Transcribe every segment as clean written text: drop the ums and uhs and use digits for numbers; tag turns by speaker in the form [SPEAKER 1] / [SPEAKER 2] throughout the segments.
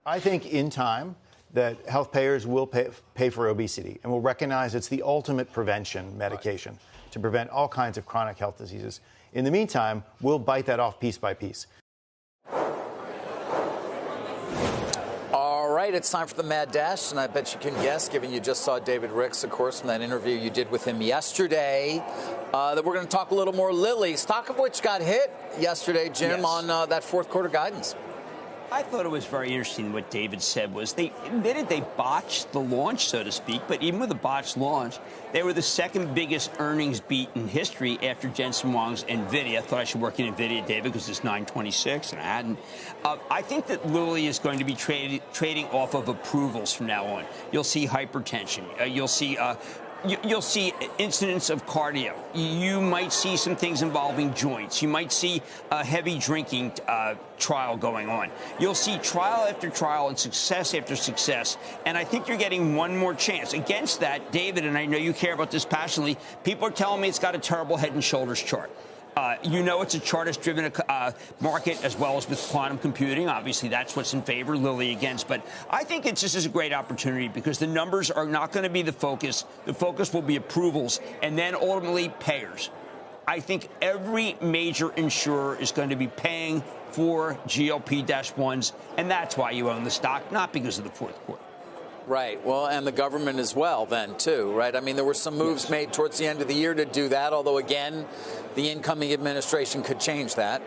[SPEAKER 1] I think in time that health payers will pay for obesity and will recognize it's the ultimate prevention medication to prevent all kinds of chronic health diseases. In the meantime, we'll bite that off piece by piece.
[SPEAKER 2] All right, it's time for the Mad Dash, and I bet you can guess, given you just saw David Ricks, of course, from that interview you did with him yesterday, that we're going to talk a little more Lilly, stock of which got hit yesterday, Jim, on that fourth quarter guidance.
[SPEAKER 3] I thought it was very interesting what David said was they admitted they botched the launch, so to speak, but even with a botched launch, they were the second biggest earnings beat in history after Jensen Huang's NVIDIA. I thought I should work in NVIDIA, David, because it's 926, and I hadn't. I think that Lilly is going to be trading off of approvals from now on. You'll see hypertension. You'll see incidents of cardio. You might see some things involving joints. You might see a heavy drinking trial going on. You'll see trial after trial and success after success. And I think you're getting one more chance. Against that, David, and I know you care about this passionately, people are telling me it's got a terrible head and shoulders chart. It's a chartist-driven market, as well as with quantum computing. Obviously, that's what's in favor, Lilly against. But I think this is a great opportunity because the numbers are not going to be the focus. The focus will be approvals and then ultimately payers. I think every major insurer is going to be paying for GLP-1s, and that's why you own the stock, not because of the fourth quarter.
[SPEAKER 2] Right. Well, and the government as well then, too, right? I mean, there were some moves made towards the end of the year to do that, although, again, the incoming administration could change that.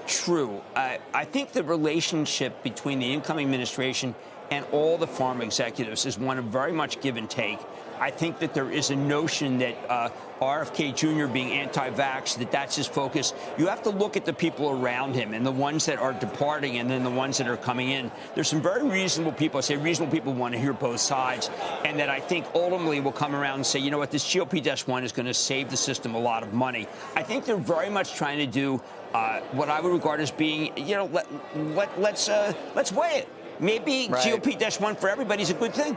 [SPEAKER 3] True. I think the relationship between the incoming administration and all the pharma executives is one of very much give and take. I think that there is a notion that RFK Jr. being anti-vax, that's his focus. You have to look at the people around him and the ones that are departing and then the ones that are coming in. There's some very reasonable people. I say reasonable people want to hear both sides, and that I think ultimately will come around and say, you know what, this GLP-1 is going to save the system a lot of money. I think they're very much trying to do what I would regard as being, let's weigh it. Maybe GLP-1 for everybody is a good thing.